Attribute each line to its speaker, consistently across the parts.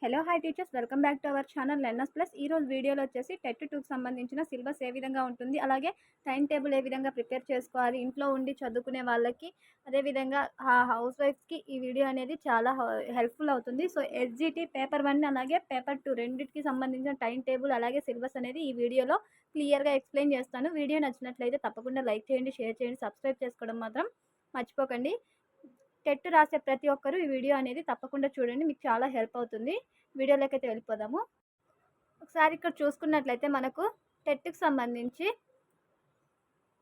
Speaker 1: Hello hi teachers, welcome back to our channel learners plus. ఈ రోజు వీడియోలో వచ్చేసి టెట్ 2కి సంబంధించిన సిలబస్ ఏ విధంగా ఉంటుంది, అలాగే టైం టేబుల్ ఏ విధంగా ప్రిపేర్ చేసుకోవాలి ఇంట్లో ఉండి చదువుకునే వాళ్ళకి, అదేవిధంగా హౌస్ వైఫ్స్కి ఈ వీడియో అనేది చాలా హెల్ప్ఫుల్ అవుతుంది. సో ఎస్జిటి పేపర్ 1 అలాగే పేపర్ 2 రెండింటికి సంబంధించిన టైం టేబుల్ అలాగే సిలబస్ అనేది ఈ వీడియోలో క్లియర్గా ఎక్స్ప్లెయిన్ చేస్తాను. వీడియో నచ్చినట్లయితే తప్పకుండా లైక్ చేయండి, షేర్ చేయండి, సబ్స్క్రైబ్ చేసుకోవడం మాత్రం మర్చిపోకండి. టెట్ రాసే ప్రతి ఒక్కరూ ఈ వీడియో అనేది తప్పకుండా చూడండి, మీకు చాలా హెల్ప్ అవుతుంది. వీడియోలోకి అయితే వెళ్ళిపోదాము. ఒకసారి ఇక్కడ చూసుకున్నట్లయితే మనకు టెట్కి సంబంధించి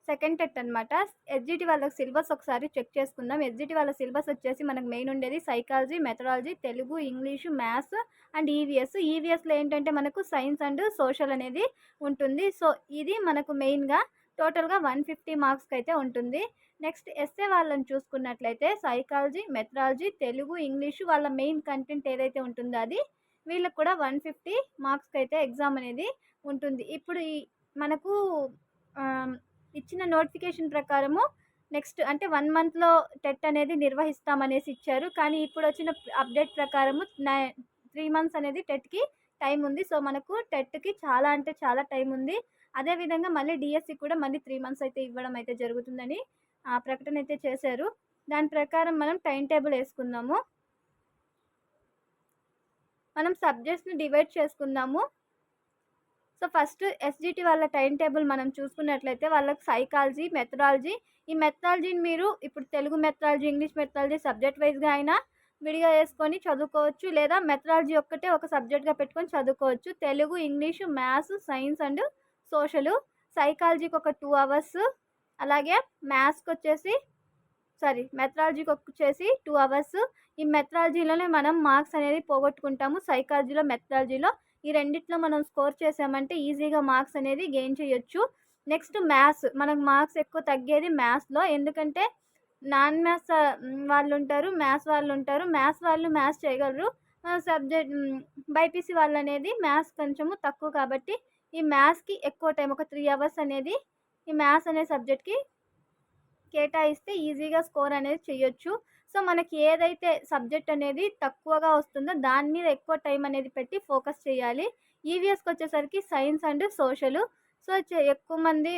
Speaker 1: సెకండ్ టెట్ అనమాట. ఎస్జిటి వాళ్ళకి సిలబస్ ఒకసారి చెక్ చేసుకుందాం. ఎస్జిటి వాళ్ళ సిలబస్ వచ్చేసి మనకు మెయిన్ ఉండేది psychology, methodology, Telugu, English, maths and EVS. ఈవీఎస్లో ఏంటంటే మనకు సైన్స్ అండ్ సోషల్ అనేది ఉంటుంది. సో ఇది మనకు మెయిన్గా టోటల్గా 150 మార్క్స్కి అయితే ఉంటుంది. నెక్స్ట్ ఎస్ఏ వాళ్ళని చూసుకున్నట్లయితే సైకాలజీ, మెథడాలజీ, తెలుగు, ఇంగ్లీషు వాళ్ళ మెయిన్ కంటెంట్ ఏదైతే ఉంటుందో అది వీళ్ళకి కూడా 150 మార్క్స్కి అయితే ఎగ్జామ్ అనేది ఉంటుంది. ఇప్పుడు మనకు ఇచ్చిన నోటిఫికేషన్ ప్రకారము నెక్స్ట్ అంటే 1 మంత్లో టెట్ అనేది నిర్వహిస్తామనేసి ఇచ్చారు. కానీ ఇప్పుడు వచ్చిన అప్డేట్ ప్రకారము 3 మంత్స్ అనేది టెట్కి టైం ఉంది. సో మనకు టెట్కి చాలా అంటే చాలా టైం ఉంది. అదేవిధంగా మళ్ళీ డిఎస్సి కూడా మళ్ళీ 3 మంత్స్ అయితే ఇవ్వడం అయితే జరుగుతుందని ప్రకటన అయితే చేశారు. దాని ప్రకారం మనం టైం టేబుల్ వేసుకుందాము. మనం సబ్జెక్ట్స్ని డివైడ్ చేసుకుందాము. సో ఫస్ట్ ఎస్జిటి వాళ్ళ టైం టేబుల్ మనం చూసుకున్నట్లయితే వాళ్ళకి సైకాలజీ, మెథడాలజీ, ఈ మెథడాలజీని మీరు ఇప్పుడు Telugu methodology, English methodology subject వైజ్గా అయినా విడిగా వేసుకొని చదువుకోవచ్చు, లేదా మెథడాలజీ ఒక్కటే ఒక సబ్జెక్ట్గా పెట్టుకొని చదువుకోవచ్చు. Telugu, English, maths, science and social. సైకాలజీకి ఒక 2 అవర్స్, అలాగే మ్యాథ్స్కి వచ్చేసి మెథడాలజీకి వచ్చేసి 2 అవర్స్. ఈ మెథడాలజీలోనే మనం మార్క్స్ అనేది పోగొట్టుకుంటాము. సైకాలజీలో, మెథడాలజీలో ఈ రెండిట్లో మనం స్కోర్ చేసామంటే ఈజీగా మార్క్స్ అనేది గెయిన్ చేయొచ్చు. నెక్స్ట్ మ్యాథ్స్, మనకు మార్క్స్ ఎక్కువ తగ్గేది మ్యాథ్స్లో, ఎందుకంటే నాన్ మ్యాథ్స్ వాళ్ళు ఉంటారు, మ్యాథ్స్ వాళ్ళు ఉంటారు. మ్యాథ్స్ వాళ్ళు మ్యాథ్స్ చేయగలరు, సబ్జెక్ట్ బైపీసీ వాళ్ళు అనేది మ్యాథ్స్ కొంచెము తక్కువ. కాబట్టి ఈ మ్యాథ్స్కి ఎక్కువ టైం, ఒక 3 అవర్స్ అనేది ఈ మ్యాథ్స్ అనే సబ్జెక్ట్కి కేటాయిస్తే ఈజీగా స్కోర్ అనేది చేయొచ్చు. సో మనకి ఏదైతే సబ్జెక్ట్ అనేది తక్కువగా వస్తుందో దాని మీద ఎక్కువ టైం అనేది పెట్టి ఫోకస్ చేయాలి. ఈవీఎస్కి వచ్చేసరికి సైన్స్ అండ్ సోషల్. సో ఎక్కువ మంది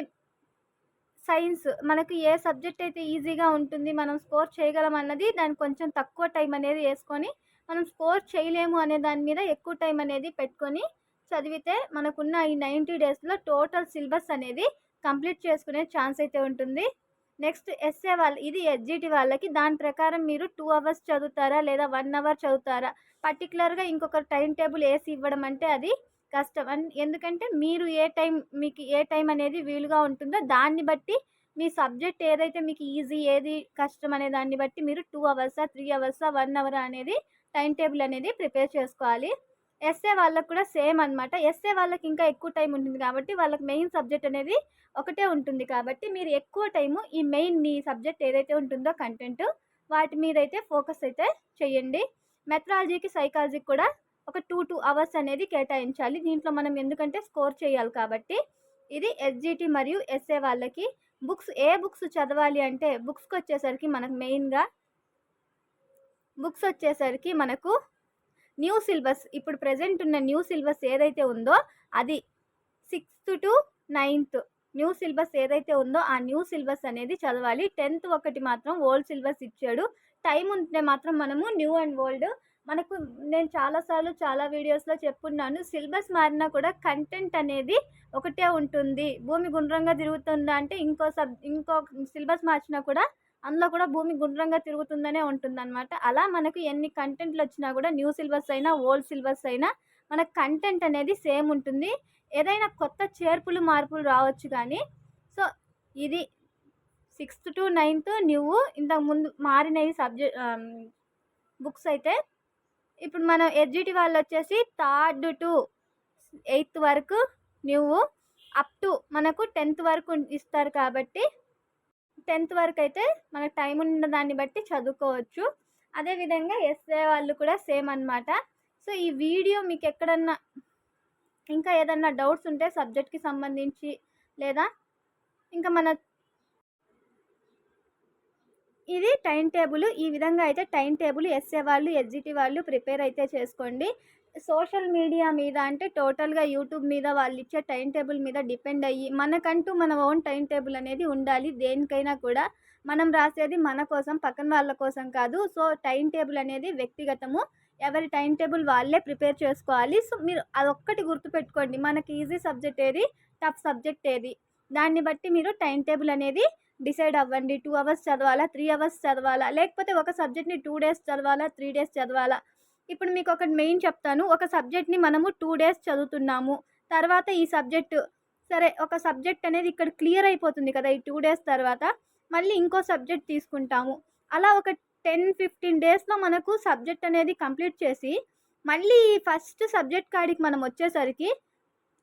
Speaker 1: సైన్స్, మనకు ఏ సబ్జెక్ట్ అయితే ఈజీగా ఉంటుంది, మనం స్కోర్ చేయగలం అన్నది దానికి కొంచెం తక్కువ టైం అనేది వేసుకొని, మనం స్కోర్ చేయలేము అనే దాని మీద ఎక్కువ టైం అనేది పెట్టుకొని చదివితే మనకున్న ఈ 90 డేస్లో టోటల్ సిలబస్ అనేది కంప్లీట్ చేసుకునే ఛాన్స్ అయితే ఉంటుంది. నెక్స్ట్ ఎస్ఏ వాళ్ళు, ఇది ఎస్జిటి వాళ్ళకి. దాని ప్రకారం మీరు 2 అవర్స్ చదువుతారా లేదా 1 అవర్ చదువుతారా, పర్టికులర్గా ఇంకొక టైం టేబుల్ వేసి ఇవ్వడం అంటే అది కష్టం. ఎందుకంటే మీరు మీకు ఏ టైం అనేది వీలుగా ఉంటుందో దాన్ని బట్టి మీ సబ్జెక్ట్ ఏదైతే మీకు ఈజీ, ఏది కష్టం అనే దాన్ని బట్టి మీరు 2 అవర్సా, 3 అవర్సా, 1 అవర్ అనేది టైం టేబుల్ అనేది ప్రిపేర్ చేసుకోవాలి. ఎస్ఏ వాళ్ళకు కూడా సేమ్ అనమాట. ఎస్ఏ వాళ్ళకి ఇంకా ఎక్కువ టైం ఉంటుంది కాబట్టి వాళ్ళకి మెయిన్ సబ్జెక్ట్ అనేది ఒకటే ఉంటుంది. కాబట్టి మీరు ఎక్కువ టైము ఈ మెయిన్ మీ సబ్జెక్ట్ ఏదైతే ఉంటుందో కంటెంట్ వాటి మీద అయితే ఫోకస్ అయితే చేయండి. మెథడాలజీకి, సైకాలజీకి కూడా ఒక 2 అవర్స్ అనేది కేటాయించాలి. దీంట్లో మనం ఎందుకంటే స్కోర్ చేయాలి కాబట్టి. ఇది ఎస్జిటి మరియు ఎస్ఏ వాళ్ళకి. ఏ బుక్స్ చదవాలి అంటే బుక్స్కి వచ్చేసరికి మనకు మెయిన్గా మనకు న్యూ సిలబస్, ఇప్పుడు ప్రజెంట్ ఉన్న న్యూ సిలబస్ ఏదైతే ఉందో అది 6th to 9th new syllabus ఏదైతే ఉందో ఆ న్యూ సిలబస్ అనేది చదవాలి. 10th ఒకటి మాత్రం ఓల్డ్ సిలబస్ ఇచ్చాడు. టైం ఉంటే మాత్రం మనము న్యూ అండ్ ఓల్డ్, మనకు నేను చాలాసార్లు చాలా వీడియోస్లో చెప్పున్నాను, సిలబస్ మారినా కూడా కంటెంట్ అనేది ఒకటే ఉంటుంది. భూమి గుండ్రంగా తిరుగుతుందా అంటే ఇంకో సిలబస్ మార్చినా కూడా అందులో కూడా భూమి గుండ్రంగా తిరుగుతుందనే ఉంటుందన్నమాట. అలా మనకు ఎన్ని కంటెంట్లు వచ్చినా కూడా న్యూ సిలబస్ అయినా ఓల్డ్ సిలబస్ అయినా మన కంటెంట్ అనేది సేమ్ ఉంటుంది. ఏదైనా కొత్త చేర్పులు, మార్పులు రావచ్చు కానీ. సో ఇది 6th to 9th న్యూ, ఇంతకుముందు మారినవి బుక్స్ అయితే. ఇప్పుడు మనం ఎస్జిటి వాళ్ళు వచ్చేసి 3rd to 8th వరకు న్యూ, అప్ టు మనకు 10th వరకు ఇస్తారు. కాబట్టి 10th వరకు అయితే మనకు టైం ఉన్న దాన్ని బట్టి చదువుకోవచ్చు. అదేవిధంగా ఎస్ఏ వాళ్ళు కూడా సేమ్ అనమాట. సో ఈ వీడియో మీకు ఎక్కడన్నా ఇంకా ఏదన్నా డౌట్స్ ఉంటే సబ్జెక్ట్కి సంబంధించి, లేదా ఇంకా మన ఇది టైమ్ టేబుల్. ఈ విధంగా అయితే టైమ్ టేబుల్ ఎస్ఏ వాళ్ళు, ఎస్జిటి వాళ్ళు ప్రిపేర్ అయితే చేసుకోండి. సోషల్ మీడియా మీద అంటే టోటల్‌గా యూట్యూబ్ మీద వాళ్ళిచ్చే టైమ్ టేబుల్ మీద డిపెండ్ అయ్యి, మనకంటూ మన ఓన్ టైమ్ టేబుల్ అనేది ఉండాలి. దేనికైనా కూడా మనం రాసేది మన కోసం, పక్కన వాళ్ళ కోసం కాదు. సో, టైమ్ టేబుల్ అనేది వ్యక్తిగతము. ఎవరి టైమ్ టేబుల్ వాళ్ళే ప్రిపేర్ చేసుకోవాలి. సో, మీరు అదొక్కటి గుర్తుపెట్టుకోండి. మనకి ఈజీ సబ్జెక్ట్ ఏది, టఫ్ సబ్జెక్ట్ ఏది, దాన్ని బట్టి మీరు టైమ్ టేబుల్ అనేది డిసైడ్ అవ్వండి. 2 అవర్స్ చదవాలా? 3 అవర్స్ చదవాలా? లేకపోతే ఒక సబ్జెక్ట్‌ని 2 డేస్ చదవాలా? 3 డేస్ చదవాలా? ఇప్పుడు మీకొకటి మెయిన్ చెప్తాను. ఒక సబ్జెక్ట్‌ని మనము 2 డేస్ చదువుతున్నాము. తర్వాత ఈ సబ్జెక్టు సరే, ఒక సబ్జెక్ట్ అనేది ఇక్కడ క్లియర్ అయిపోతుంది కదా! ఈ 2 డేస్ తర్వాత. మళ్ళీ ఇంకో సబ్జెక్ట్ తీసుకుంటాము. అలా ఒక 10, 15 డేస్‌లో మనకు సబ్జెక్ట్ అనేది కంప్లీట్ చేసి, మళ్ళీ ఫస్ట్ సబ్జెక్ట్ కాడికి మనం వచ్చేసరికి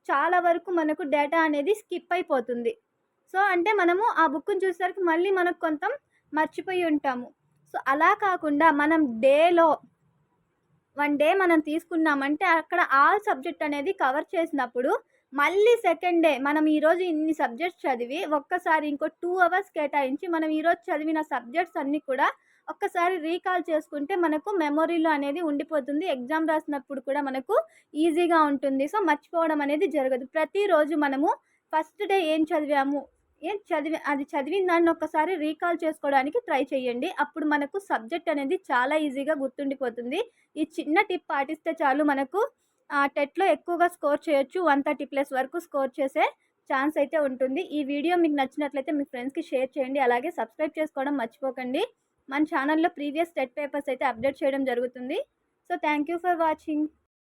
Speaker 1: చాలా వరకు మనకు డేటా అనేది స్కిప్ అయిపోతుంది. సో, అంటే మనము ఆ బుక్‌ని చూసేసరికి మళ్ళీ మనకు కొంత మర్చిపోయి ఉంటాము. సో, అలా కాకుండా మనం డేలో 1 డే మనం తీసుకున్నామంటే అక్కడ ఆల్ సబ్జెక్ట్ అనేది కవర్ చేసినప్పుడు, మళ్ళీ సెకండ్ డే మనం ఈరోజు ఇన్ని సబ్జెక్ట్స్ చదివి ఒక్కసారి ఇంకో 2 అవర్స్ కేటాయించి మనం ఈరోజు చదివిన సబ్జెక్ట్స్ అన్నీ కూడా ఒక్కసారి రీకాల్ చేసుకుంటే మనకు మెమొరీలో అనేది ఉండిపోతుంది. ఎగ్జామ్ రాసినప్పుడు కూడా మనకు ఈజీగా ఉంటుంది. సో, మర్చిపోవడం అనేది జరగదు. ప్రతిరోజు మనము ఫస్ట్ డే ఏం చదివాము, అది చదివిన దాన్ని ఒక్కసారి రీకాల్ చేసుకోవడానికి ట్రై చేయండి. అప్పుడు మనకు సబ్జెక్ట్ అనేది చాలా ఈజీగా గుర్తుండిపోతుంది. ఈ చిన్న టిప్ పాటిస్తే చాలు, మనకు టెట్‌లో ఎక్కువగా స్కోర్ చేయొచ్చు. 130+ వరకు స్కోర్ చేసే ఛాన్స్ అయితే ఉంటుంది. ఈ వీడియో మీకు నచ్చినట్లయితే మీ ఫ్రెండ్స్‌కి షేర్ చేయండి. అలాగే సబ్స్క్రైబ్ చేసుకోవడం మర్చిపోకండి. మన ఛానల్‌లో ప్రీవియస్ టెట్ పేపర్స్ అయితే అప్డేట్ చేయడం జరుగుతుంది. So, thank you for watching.